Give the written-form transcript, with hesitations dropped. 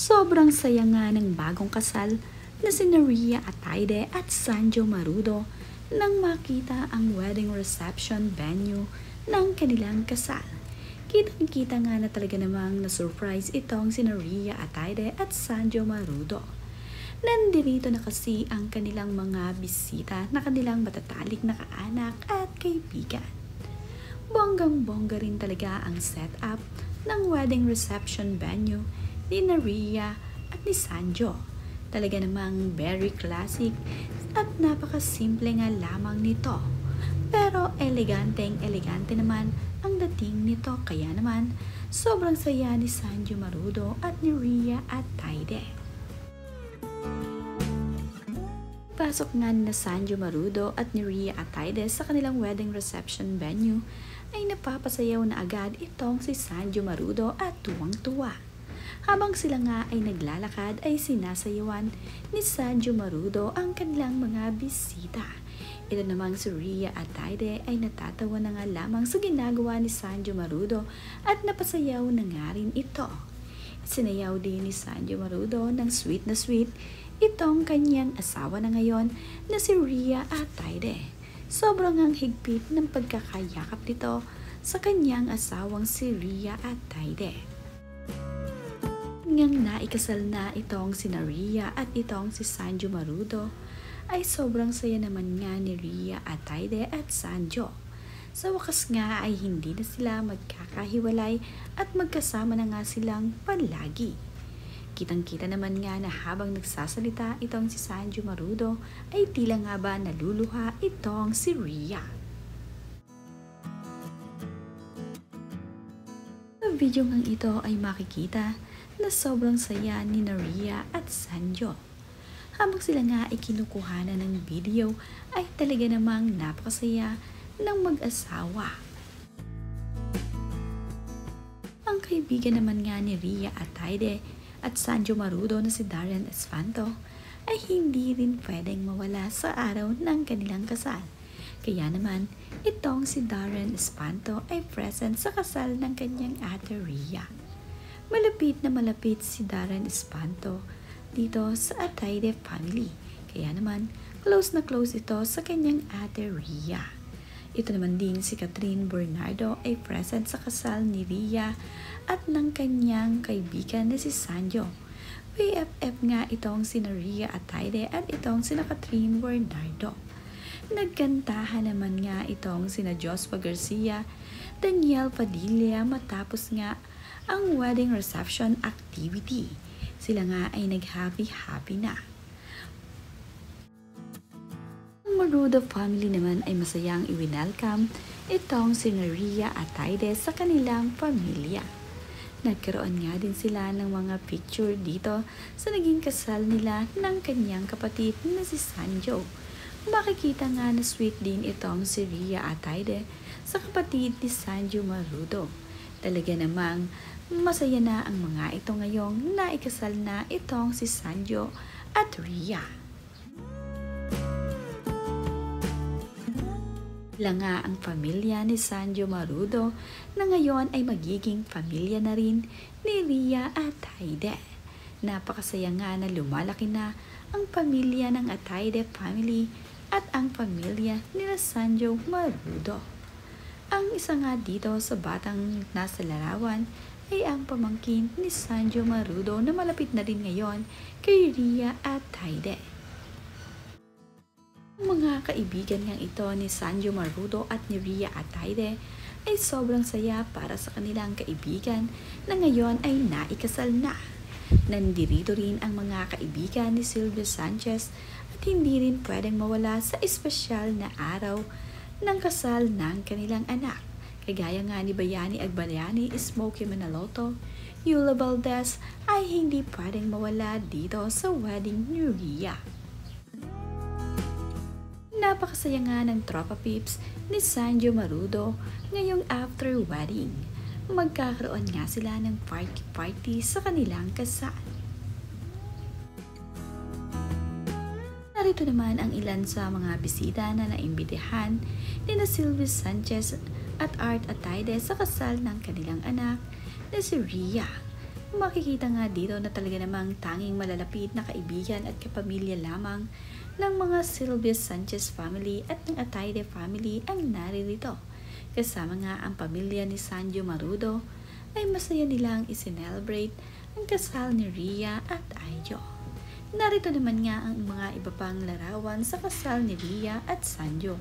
Sobrang saya nga ng bagong kasal na sina Rhea Ataide at Sanjo Marudo nang makita ang wedding reception venue ng kanilang kasal. Kitang-kita nga na talaga namang na-surprise itong sina Rhea Ataide at Sanjo Marudo. Nandito na kasi ang kanilang mga bisita na kanilang matatalik na kaanak at kaibigan. Bonggang-bongga rin talaga ang setup ng wedding reception venue ni Rhea at ni Sanjo. Talaga namang very classic at napakasimple nga lamang nito. Pero elegante naman ang dating nito, kaya naman sobrang saya ni Sanjo Marudo at ni Rhea Ataide. Pasok nga ni Sanjo Marudo at ni Rhea Ataide sa kanilang wedding reception venue ay napapasayaw na agad itong si Sanjo Marudo at tuwang-tuwa. Habang sila nga ay naglalakad ay sinasayawan ni Sanjo Marudo ang kanilang mga bisita. Ito namang si Rhea Ataide ay natatawa na nga lamang sa ginagawa ni Sanjo Marudo at napasayaw na nga rin ito. Sinayaw din ni Sanjo Marudo ng sweet na sweet itong kanyang asawa na ngayon na si Rhea Ataide. Sobrang ang higpit ng pagkakayakap nito sa kanyang asawang si Rhea Ataide. Ngang naikasal na itong si Rhea at itong si Sanjo Marudo, ay sobrang saya naman nga ni Rhea Ataide at Sanjo. Sa wakas nga ay hindi na sila magkakahiwalay at magkasama na nga silang palagi. Kitang-kita naman nga na habang nagsasalita itong si Sanjo Marudo ay tila nga ba naluluha itong si Rhea. Sa video ngang ito ay makikita na sobrang saya ni Rhea at Sanjo. Habang sila nga ay kinukuhanan ng video ay talaga namang napakasaya ng mag-asawa. Ang kaibigan naman nga ni Rhea Ataide at Sanjo Marudo na si Darren Espanto ay hindi rin pwedeng mawala sa araw ng kanilang kasal. Kaya naman, itong si Darren Espanto ay present sa kasal ng kanyang ate Rhea. Malapit na malapit si Darren Espanto dito sa Ataide family. Kaya naman, close na close ito sa kanyang ate Rhea. Ito naman din si Catherine Bernardo ay present sa kasal ni Rhea at ng kanyang kaibigan na si Sanjo. BFF nga itong si Rhea Ataide at itong si Catherine Bernardo. Nagkantahan naman nga itong si Jospa Garcia, Daniel Padilla matapos nga ang wedding reception activity. Sila nga ay nag-happy na. Marudo family naman ay masayang i-welcome itong si Rhea Ataide sa kanilang pamilya. Nagkaroon nga din sila ng mga picture dito sa naging kasal nila ng kanyang kapatid na si Sanjo. Makikita nga na sweet din itong si Rhea Ataide sa kapatid ni Sanjo Marudo. Talaga namang masaya na ang mga ito ngayong naikasal na itong si Sanjo at Rhea. Nga ang pamilya ni Sanjo Marudo na ngayon ay magiging pamilya na rin ni Rhea Ataide. Napakasaya nga na lumalaki na ang pamilya ng Ataide family at ang pamilya ni Sanjo Marudo. Ang isa nga dito sa batang nasa larawan ay ang pamangkin ni Sanjo Marudo na malapit na rin ngayon kay Rhea Ataide. Mga kaibigan ngang ito ni Sanjo Marudo at ni Rhea Ataide ay sobrang saya para sa kanilang kaibigan na ngayon ay naikasal na. Nandirito rin ang mga kaibigan ni Sylvia Sanchez at hindi rin pwedeng mawala sa espesyal na araw ng kasal ng kanilang anak. Kagaya nga ni Bayani Agbayani, Smokey Manaloto, Yula Valdez ay hindi pwedeng mawala dito sa wedding ni Rhea. Napakasaya nga ng tropa peeps ni Sanjo Marudo ngayong after wedding. Magkakaroon nga sila ng party sa kanilang kasal. Narito naman ang ilan sa mga bisita na naimbitahan ni Sylvia Sanchez at Art Ataide sa kasal ng kanilang anak na si Rhea. Makikita nga dito na talaga namang tanging malalapit na kaibigan at kapamilya lamang ng mga Silvius Sanchez family at ng Atayde family ang naririto. Kasama nga ang pamilya ni Sanjo Marudo ay masaya nilang isinelebrate ang kasal ni Rhea at Aijo. Narito naman nga ang mga iba pang larawan sa kasal ni Rhea at Sanjo.